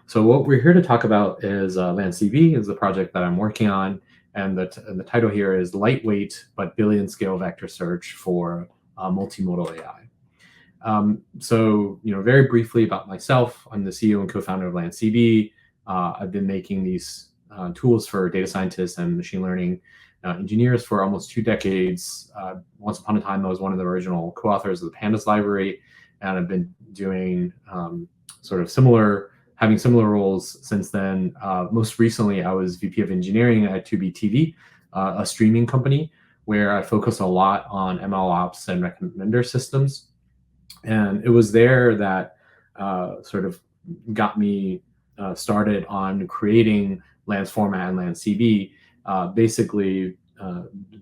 So what we're here to talk about is LanceDB is the project that I'm working on, and the title here is Lightweight but Billion Scale Vector Search for Multimodal AI. Very briefly about myself, I'm the CEO and co-founder of LanceDB. I've been making these tools for data scientists and machine learning engineers for almost 2 decades. Once upon a time, I was one of the original co-authors of the Pandas library, and I've been doing having similar roles since then. Most recently, I was VP of engineering at 2BTV, a streaming company, where I focus a lot on ML ops and recommender systems. And it was there that got me started on creating Lance format and LanceDB, basically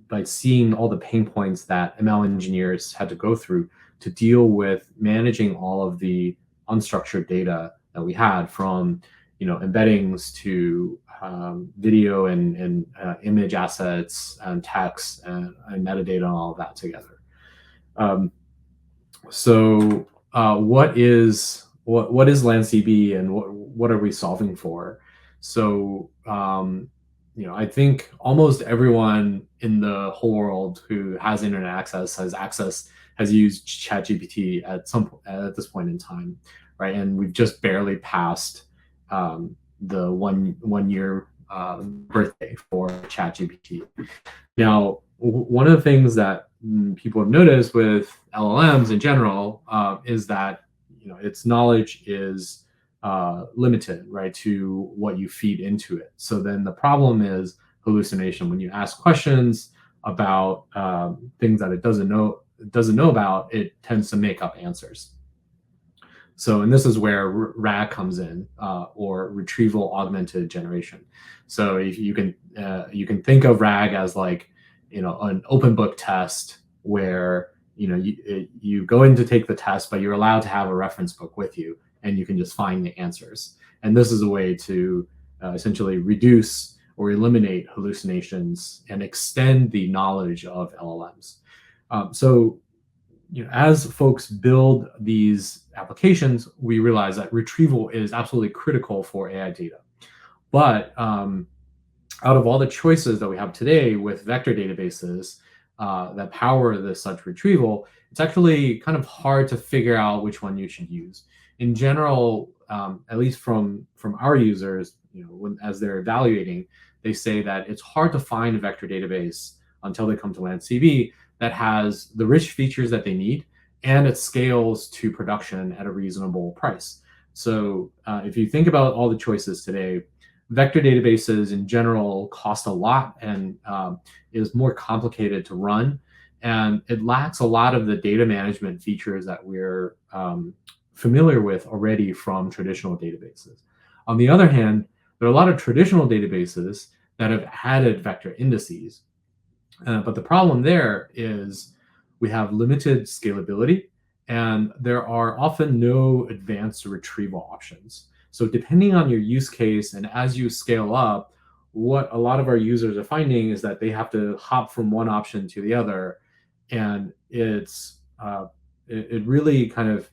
by seeing all the pain points that ML engineers had to go through to deal with managing all of the unstructured data that we had, from embeddings to video and image assets and text and metadata and all of that together. What is LanceDB and what are we solving for? I think almost everyone in the whole world who has internet access has used ChatGPT at this point in time, right? And we've just barely passed the one year birthday for ChatGPT. Now, one of the things that people have noticed with LLMs in general is that its knowledge is limited, right, to what you feed into it. So then the problem is hallucination. When you ask questions about things that it doesn't know about, it tends to make up answers. And this is where RAG comes in, or retrieval augmented generation. So if you can think of RAG as like an open book test where you go in to take the test, but you're allowed to have a reference book with you, and you can just find the answers. And this is a way to essentially reduce or eliminate hallucinations and extend the knowledge of LLMs. As folks build these applications, we realize that retrieval is absolutely critical for AI data. But out of all the choices that we have today with vector databases that power such retrieval, it's actually kind of hard to figure out which one you should use. In general, at least from our users, as they're evaluating, they say that it's hard to find a vector database until they come to LanceDB that has the rich features that they need, and it scales to production at a reasonable price. So if you think about all the choices today, vector databases in general cost a lot and is more complicated to run, and it lacks a lot of the data management features that we're familiar with already from traditional databases. On the other hand, there are a lot of traditional databases that have added vector indices. But the problem there is we have limited scalability, and there are often no advanced retrieval options. So depending on your use case and as you scale up, what a lot of our users are finding is that they have to hop from one option to the other, and it really kind of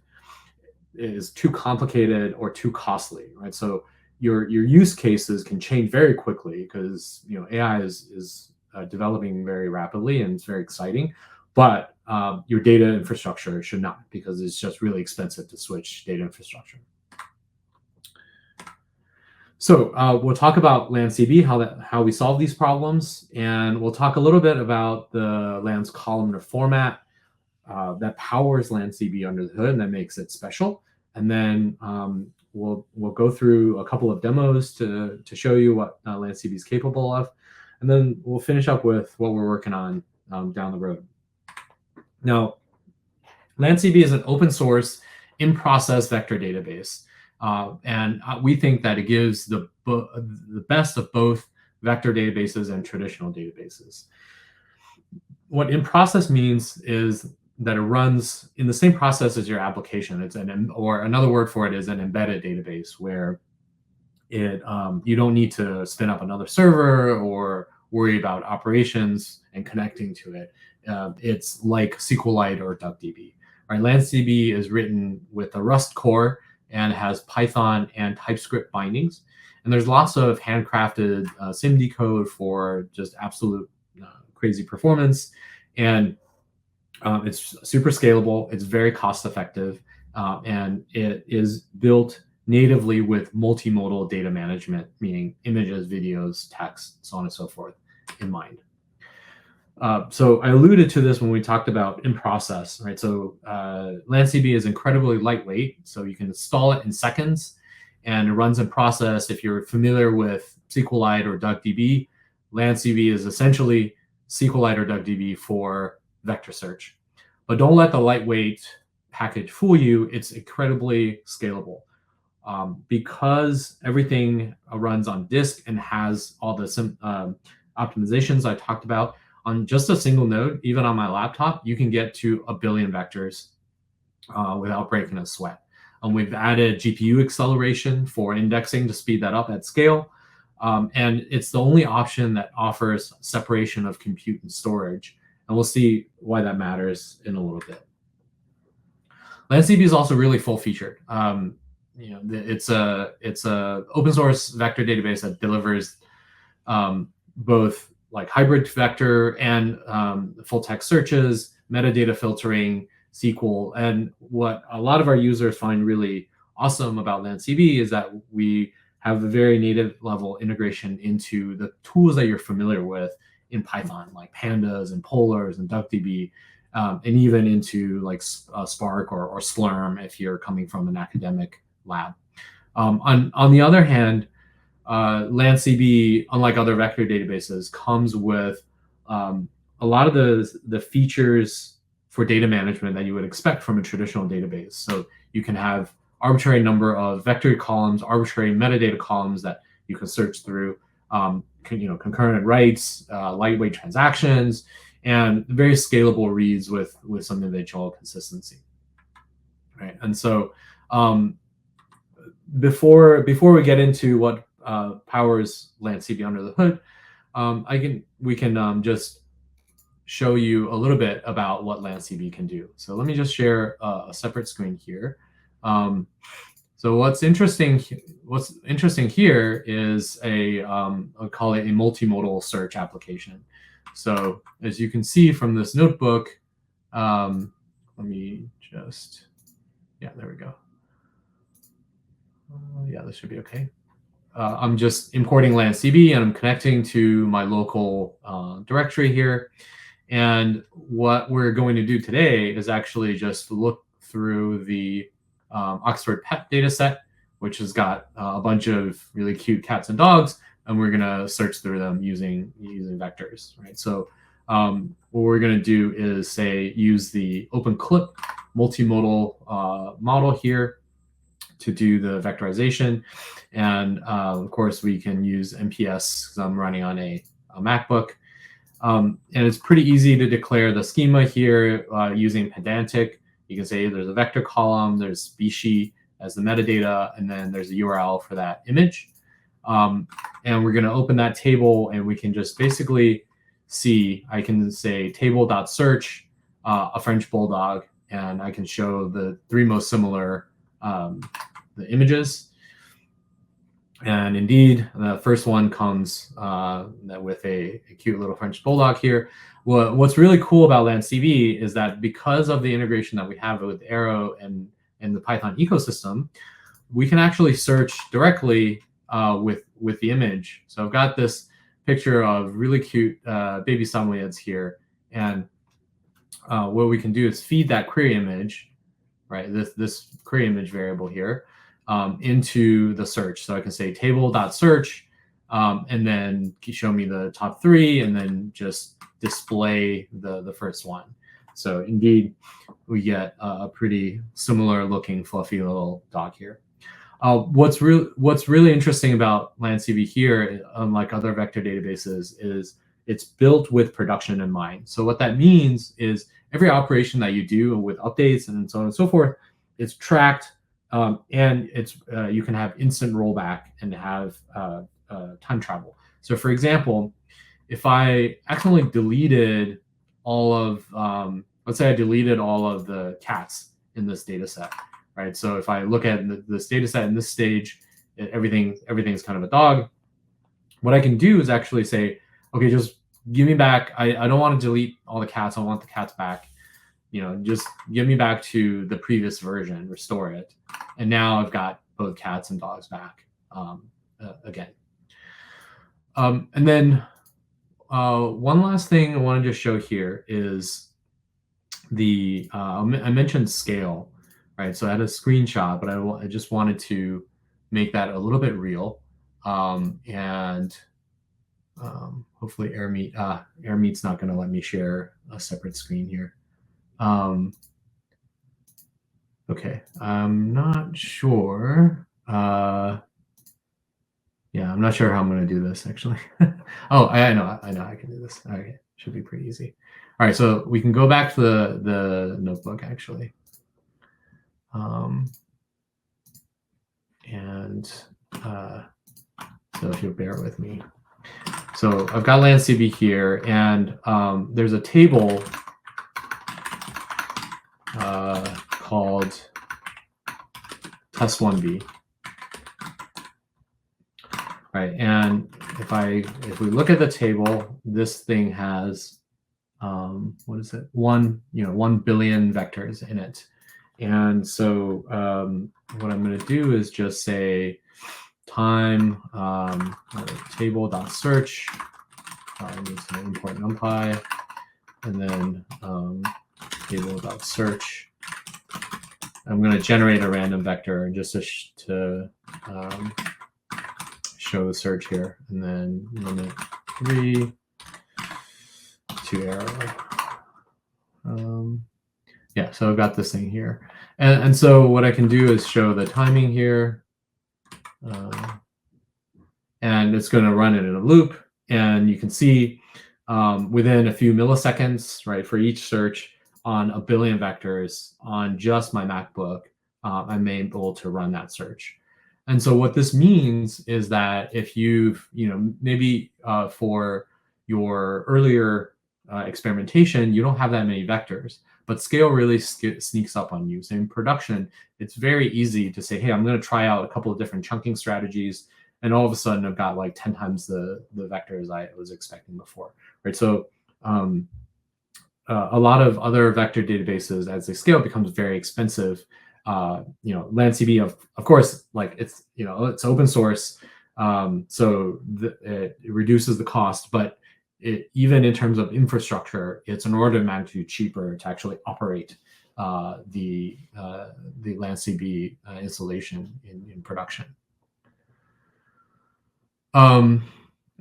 is too complicated or too costly, right? So your use cases can change very quickly because AI is developing very rapidly and it's very exciting, but your data infrastructure should not, because it's just really expensive to switch data infrastructure. So we'll talk about LanceDB, how we solve these problems, and we'll talk a little bit about the Lance columnar format that powers LanceDB under the hood and that makes it special. And then we'll go through a couple of demos to show you what LanceDB is capable of. And then we'll finish up with what we're working on down the road. Now, LanceDB is an open source in-process vector database. And we think that it gives the best of both vector databases and traditional databases. What in-process means is that it runs in the same process as your application. Or another word for it is an embedded database, where you don't need to spin up another server or worry about operations and connecting to it. It's like SQLite or DuckDB. Right? LanceDB is written with a Rust core and has Python and TypeScript bindings. And there's lots of handcrafted SIMD code for just absolute crazy performance. And it's super scalable. It's very cost effective. And it is built natively with multimodal data management, meaning images, videos, text, so on and so forth in mind. So I alluded to this when we talked about in process, right? So LanceDB is incredibly lightweight, so you can install it in seconds, and it runs in process. If you're familiar with SQLite or DuckDB, LanceDB is essentially SQLite or DuckDB for vector search. But don't let the lightweight package fool you. It's incredibly scalable. Because everything runs on disk and has all the optimizations I talked about, on just a single node, even on my laptop, you can get to 1 billion vectors without breaking a sweat. We've added GPU acceleration for indexing to speed that up at scale. And it's the only option that offers separation of compute and storage. And we'll see why that matters in a little bit. LanceDB is also really full-featured. It's a open source vector database that delivers both like hybrid vector and full text searches, metadata filtering, SQL. And what a lot of our users find really awesome about LanceDB is that we have a very native level integration into the tools that you're familiar with in Python, like pandas and polars and DuckDB, and even into like Spark or Slurm if you're coming from an academic lab. On the other hand, LanceDB, unlike other vector databases, comes with a lot of the features for data management that you would expect from a traditional database. So you can have arbitrary number of vector columns, arbitrary metadata columns that you can search through, concurrent writes, lightweight transactions, and very scalable reads with some individual consistency. Right, and so before we get into what powers LanceDB under the hood, we can just show you a little bit about what LanceDB can do. So let me just share a separate screen here. So what's interesting here is I'll call it a multimodal search application. So as you can see from this notebook, let me just, yeah, there we go. Yeah, this should be okay. I'm just importing LanceDB and I'm connecting to my local directory here. And what we're going to do today is actually just look through the Oxford Pet data set, which has got a bunch of really cute cats and dogs, and we're going to search through them using vectors, right? So what we're going to do is use the OpenClip multimodal model here to do the vectorization. And of course, we can use MPS because I'm running on a MacBook. And it's pretty easy to declare the schema here using pedantic. You can say there's a vector column, there's species as the metadata, and then there's a URL for that image. And we're going to open that table, and we can just basically see, I can say table.search, a French bulldog, and I can show the 3 most similar the images. And indeed, the first one comes with a cute little French bulldog here. What's really cool about LanceDB is that because of the integration that we have with Arrow and the Python ecosystem, we can actually search directly with the image. So I've got this picture of really cute baby sunweids here. And what we can do is feed that query image, right? This query image variable here, into the search. So I can say table.search, and then show me the top 3, and then just display the first one. So indeed, we get a pretty similar looking fluffy little dog here. What's really interesting about LanceDB here, unlike other vector databases, is it's built with production in mind. So what that means is every operation that you do with updates and so on and so forth, it's tracked, and you can have instant rollback and have time travel. So for example, if I accidentally deleted all of, let's say I deleted all of the cats in this data set, right? So if I look at this data set in this stage, everything's kind of a dog. What I can do is actually say, okay, just give me back. I don't want to delete all the cats. I want the cats back. Just give me back to the previous version, restore it. And now I've got both cats and dogs back again. And then one last thing I wanted to show here is I mentioned scale, right? So I had a screenshot, but I just wanted to make that a little bit real. And hopefully AirMeet's not going to let me share a separate screen here. Okay, I'm not sure. Yeah, I'm not sure how I'm going to do this actually. Oh, I know I can do this. Okay, should be pretty easy. All right, so we can go back to the notebook actually. And so if you'll bear with me. So I've got LanceDB here, and there's a table called test1b. Right, and if we look at the table, this thing has what is it? 1 billion vectors in it. And so what I'm going to do is just say time table.search. I need to import numpy, and then table.search. I'm going to generate a random vector just to show the search here, and then limit 3 to error. Yeah, so I've got this thing here. And so what I can do is show the timing here. And it's going to run it in a loop. And you can see within a few milliseconds, right, for each search on a billion vectors on just my MacBook, I'm able to run that search. And so what this means is that if you've, maybe for your earlier experimentation, you don't have that many vectors, but scale really sneaks up on you. So in production, it's very easy to say, hey, I'm going to try out a couple of different chunking strategies. And all of a sudden, I've got like 10 times the vectors I was expecting before, right? So a lot of other vector databases, as they scale, becomes very expensive. LanceDB, of course, like it's open source, so it reduces the cost, but even in terms of infrastructure, it's an order of magnitude cheaper to actually operate the LanceDB installation in production.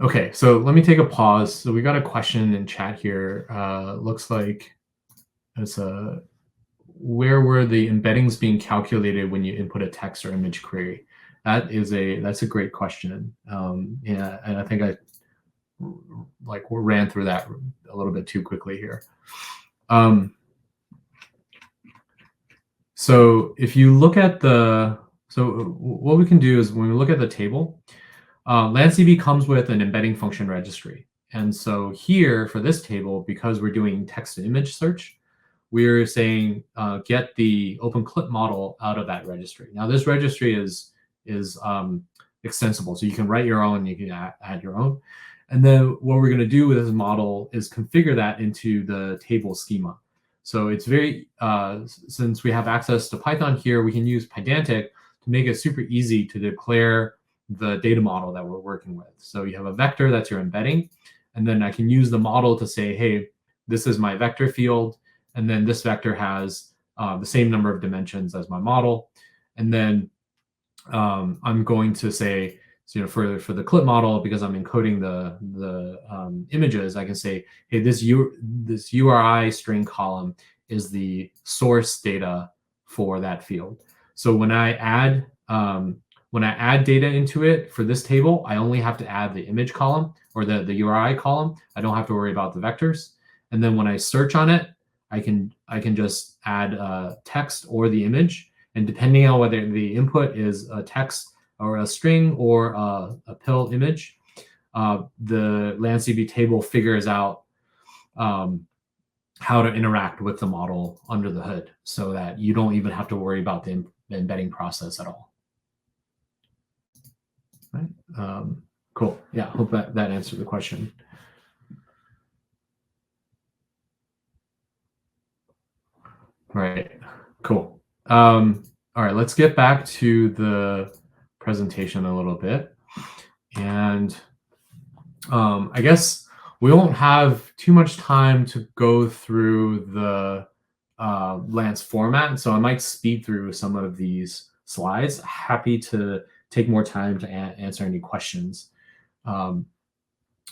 Okay, so let me take a pause. So we got a question in chat here. Looks like it's where were the embeddings being calculated when you input a text or image query? That's a great question. Yeah, and I think I ran through that a little bit too quickly here. So if you look at what we can do is when we look at the table, LanceDB comes with an embedding function registry. And so here for this table, because we're doing text to image search, we're saying get the open clip model out of that registry. Now this registry is extensible, so you can write your own, you can add your own. And then what we're going to do with this model is configure that into the table schema. So it's very, since we have access to Python here, we can use Pydantic to make it super easy to declare the data model that we're working with. So you have a vector that's your embedding, and then I can use the model to say, hey, this is my vector field, and then this vector has the same number of dimensions as my model. And then I'm going to say, for the clip model, because I'm encoding the images, I can say, hey, this URI string column is the source data for that field. So when I add data into it for this table, I only have to add the image column or the URI column. I don't have to worry about the vectors. And then when I search on it, I can just add text or the image. And depending on whether the input is a text or a string or a pill image, the LanceDB table figures out how to interact with the model under the hood so that you don't even have to worry about the embedding process at all. Right? Cool. Yeah, hope that answered the question. Right. Cool. All right, let's get back to the presentation a little bit. And I guess we won't have too much time to go through the Lance format, so I might speed through some of these slides. Happy to take more time to answer any questions.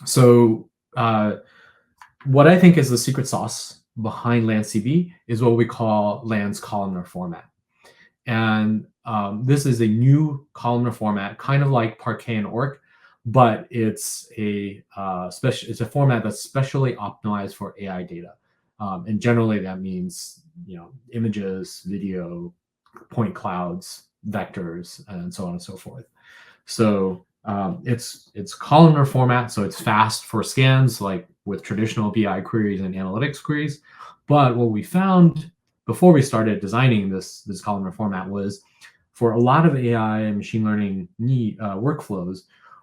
So what I think is the secret sauce behind LanceDB is what we call Lance columnar format. And this is a new columnar format, kind of like Parquet and Orc, but it's a it's a format that's specially optimized for AI data. And generally that means, images, video, point clouds, vectors, and so on and so forth. So it's columnar format, so it's fast for scans like with traditional BI queries and analytics queries. But what we found before we started designing this columnar format was for a lot of AI and machine learning workflows,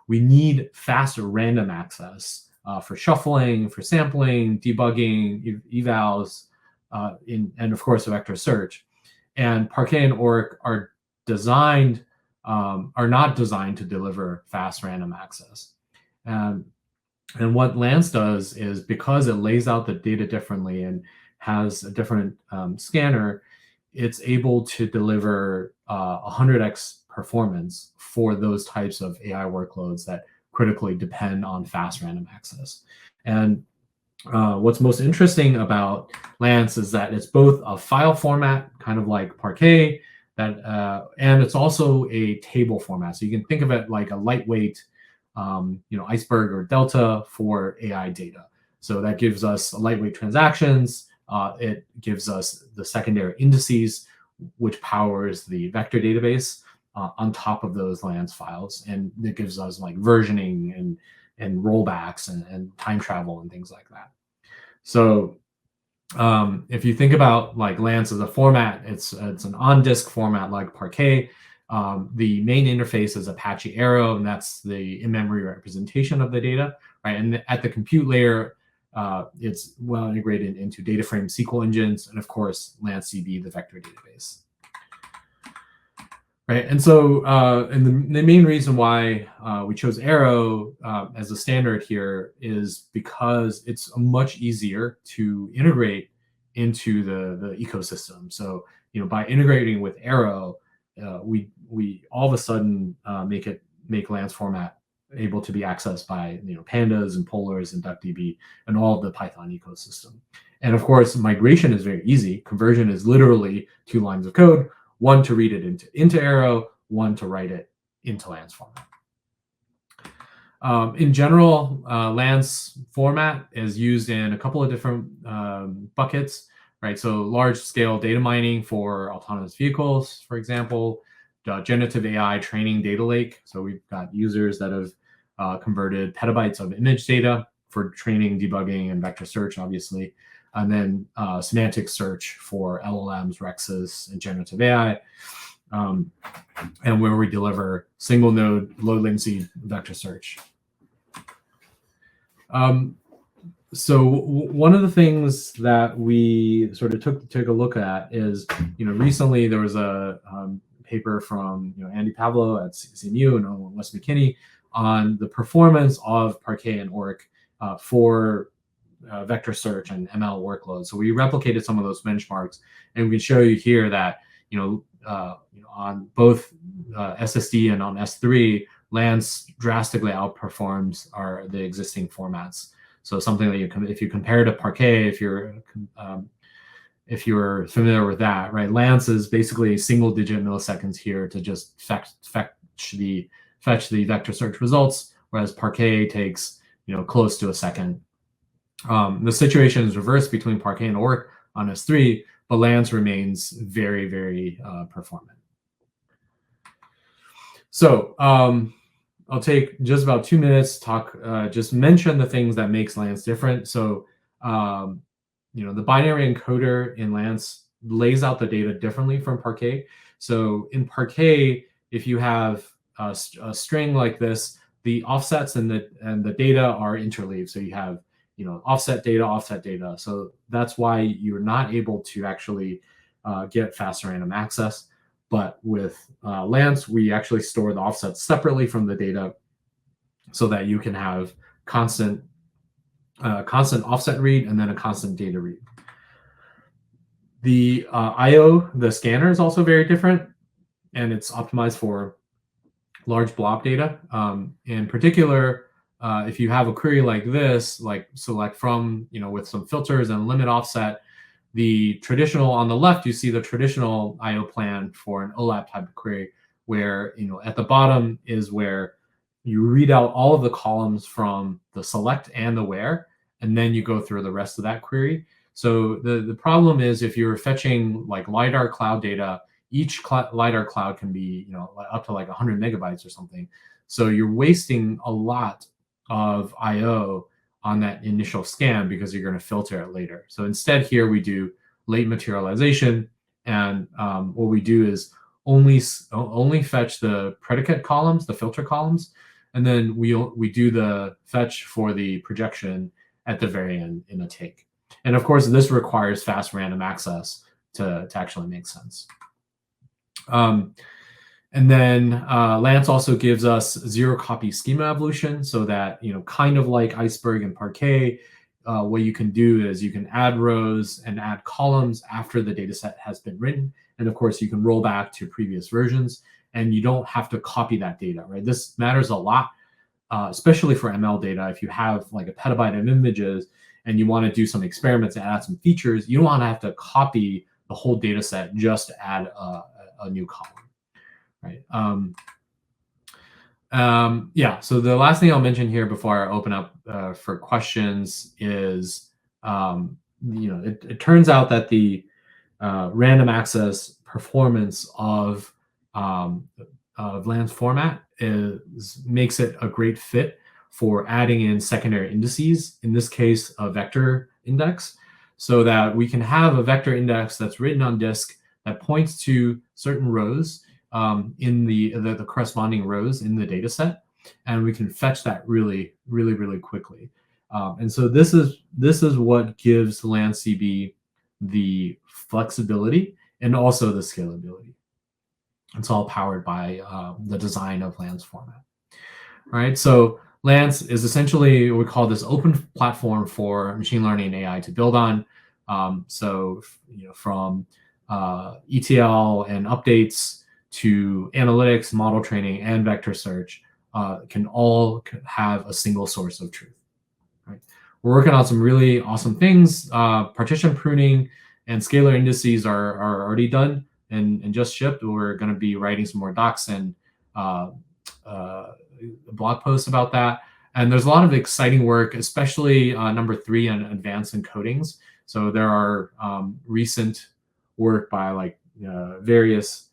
we need faster random access for shuffling, for sampling, debugging, evals, and of course vector search. And Parquet and Orc are not designed to deliver fast random access. And what Lance does is, because it lays out the data differently and has a different scanner, it's able to deliver 100x performance for those types of AI workloads that critically depend on fast random access. And what's most interesting about Lance is that it's both a file format, kind of like Parquet, and it's also a table format. So you can think of it like a lightweight, iceberg or delta for AI data. So that gives us lightweight transactions. It gives us the secondary indices, which powers the vector database on top of those Lance files, and it gives us like versioning and rollbacks and time travel and things like that. So if you think about like Lance as a format, it's an on-disk format like Parquet. The main interface is Apache Arrow, and that's the in-memory representation of the data, right? And at the compute layer, it's well integrated into data frame SQL engines, and of course, LanceDB, the vector database. Right, and so and the main reason why we chose Arrow as a standard here is because it's much easier to integrate into the ecosystem. So by integrating with Arrow, we all of a sudden make Lance format able to be accessed by pandas and polars and DuckDB and all of the Python ecosystem. And of course, migration is very easy. Conversion is literally 2 lines of code. One to read it into Arrow, one to write it into Lance format. In general, Lance format is used in a couple of different buckets, right? So large-scale data mining for autonomous vehicles, for example, generative AI training data lake. So we've got users that have converted petabytes of image data for training, debugging, and vector search, obviously. And then semantic search for LLMs, Rexes, and generative AI, and where we deliver single node, low latency vector search. So one of the things that we sort of took a look at is, recently there was a paper from Andy Pavlo at CMU and Wes McKinney on the performance of Parquet and Orc for vector search and ML workloads. So we replicated some of those benchmarks, and we can show you here that on both SSD and on S3, Lance drastically outperforms the existing formats. So something that if you compare to Parquet, if you're familiar with that, right? Lance is basically single-digit milliseconds here to just fetch the vector search results, whereas Parquet takes close to a second. The situation is reversed between Parquet and Orc on S3, but Lance remains very, very performant. So I'll take just about 2 minutes to talk, just mention the things that makes Lance different. So the binary encoder in Lance lays out the data differently from Parquet. So in Parquet, if you have a string like this, the offsets and the data are interleaved. So you have offset data. So that's why you're not able to actually get fast random access. But with Lance, we actually store the offsets separately from the data, so that you can have constant offset read and then a constant data read. The I/O, the scanner, is also very different, and it's optimized for large blob data. In particular, if you have a query like this, like select from, with some filters and limit offset, the traditional on the left, you see the traditional I/O plan for an OLAP type of query, where at the bottom is where you read out all of the columns from the select and the where, and then you go through the rest of that query. So the problem is, if you're fetching like LiDAR cloud data, each LiDAR cloud can be up to like 100 megabytes or something. So you're wasting a lot of I/O on that initial scan because you're going to filter it later. So instead, here we do late materialization, and what we do is only fetch the predicate columns, the filter columns, and then we do the fetch for the projection at the very end in a take. And of course, this requires fast random access to actually make sense. And then Lance also gives us zero copy schema evolution, so that, kind of like Iceberg and Parquet, what you can do is you can add rows and add columns after the data set has been written. And of course, you can roll back to previous versions, and you don't have to copy that data, right? This matters a lot, especially for ML data. If you have like a petabyte of images and you want to do some experiments and add some features, you don't want to have to copy the whole data set just to add a new column. Right. Yeah. So the last thing I'll mention here before I open up for questions is, it turns out that the random access performance of Lance format makes it a great fit for adding in secondary indices. In this case, a vector index, so that we can have a vector index that's written on disk that points to certain rows in the corresponding rows in the data set, and we can fetch that really quickly. And so this is what gives LanceDB the flexibility and also the scalability. It's all powered by the design of Lance format. All right, so Lance is essentially, we call this open platform for machine learning and AI to build on. So from ETL and updates to analytics, model training, and vector search can all have a single source of truth. Right? We're working on some really awesome things. Partition pruning and scalar indices are already done and just shipped. We're going to be writing some more docs and blog posts about that. And there's a lot of exciting work, especially number 3 on advanced encodings. So there are recent work by like various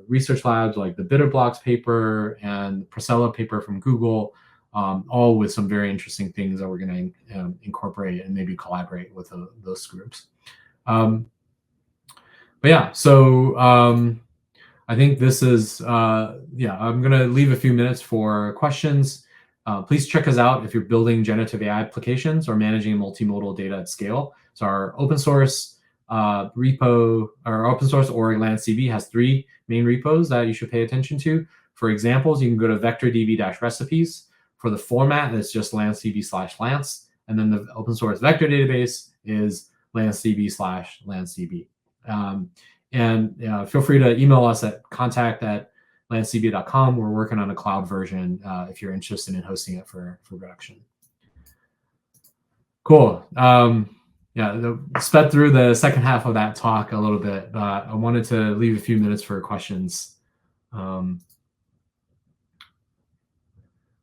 research labs, like the BitterBlocks paper and the Priscilla paper from Google, all with some very interesting things that we're going to incorporate and maybe collaborate with those groups. But yeah, so I think this is, I'm going to leave a few minutes for questions. Please check us out if you're building generative AI applications or managing multimodal data at scale. So our open source repo, or open source org LanceDB has 3 main repos that you should pay attention to. For examples, you can go to vectordb-recipes. For the format, it's just LanceDB/Lance. And then the open source vector database is LanceDB/LanceDB. And feel free to email us at contact@lancedb.com. We're working on a cloud version if you're interested in hosting it for production. Cool. Yeah, sped through the second half of that talk a little bit, but I wanted to leave a few minutes for questions.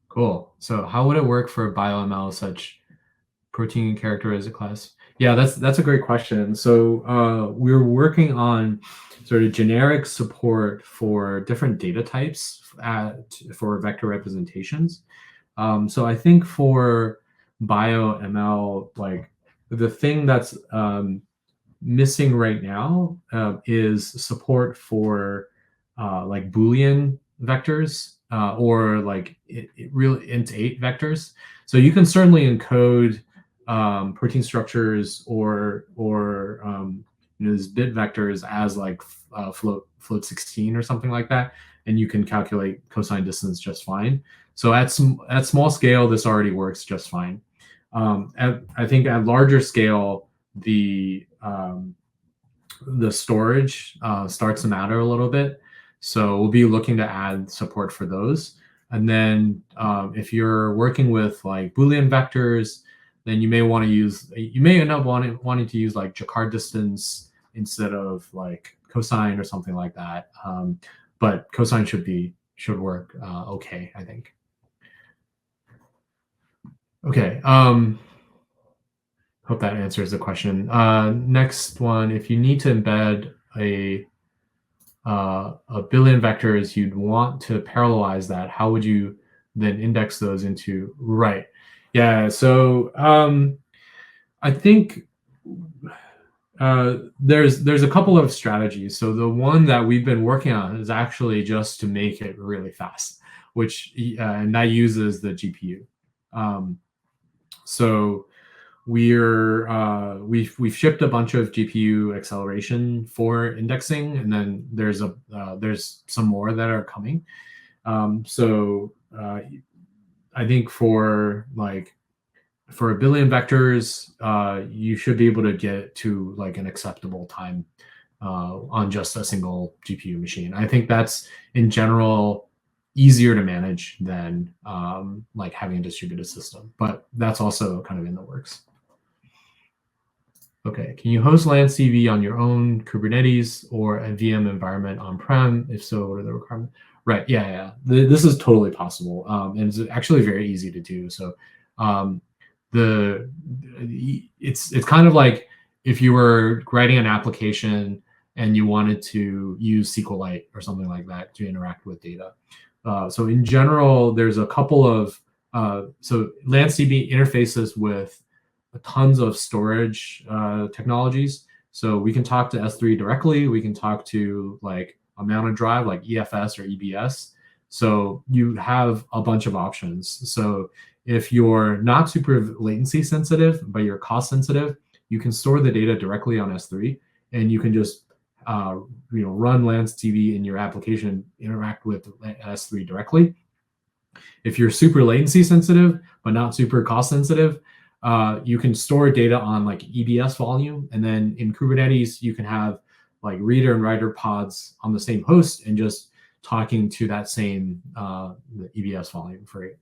Cool. So how would it work for BioML, such protein characteristic class? Yeah, that's a great question. So we're working on sort of generic support for different data types for vector representations. So I think for BioML, like the thing that's missing right now is support for like Boolean vectors or like real int8 vectors. So you can certainly encode protein structures or these bit vectors as like float 16 or something like that, and you can calculate cosine distance just fine. So at small scale, this already works just fine. I think at larger scale, the storage starts to matter a little bit. So we'll be looking to add support for those. And then if you're working with like Boolean vectors, then you may want to use, you may end up wanting to use like Jacquard distance instead of like cosine or something like that. But cosine should work okay, I think. Okay. Hope that answers the question. Next one, if you need to embed a billion vectors, you'd want to parallelize that. How would you then index those into? Right. Yeah. So I think there's a couple of strategies. So the one that we've been working on is actually just to make it really fast, which and that uses the GPU. So we've shipped a bunch of GPU acceleration for indexing, and then there's some more that are coming. So I think for a billion vectors, you should be able to get to like an acceptable time on just a single GPU machine. I think that's in general easier to manage than like having a distributed system, but that's also kind of in the works. Okay, can you host LanceDB on your own Kubernetes or a VM environment on-prem? If so, what are the requirements? Right, yeah. This is totally possible, and it's actually very easy to do. So it's kind of like if you were writing an application and you wanted to use SQLite or something like that to interact with data. So in general, there's a couple of, so LanceDB interfaces with tons of storage technologies. So we can talk to S3 directly. We can talk to like a mounted drive like EFS or EBS. So you have a bunch of options. So if you're not super latency sensitive, but you're cost sensitive, you can store the data directly on S3, and you can just run LanceDB in your application, interact with S3 directly. If you're super latency sensitive, but not super cost sensitive, you can store data on like EBS volume, and then in Kubernetes you can have like reader and writer pods on the same host and just talking to that same the EBS volume for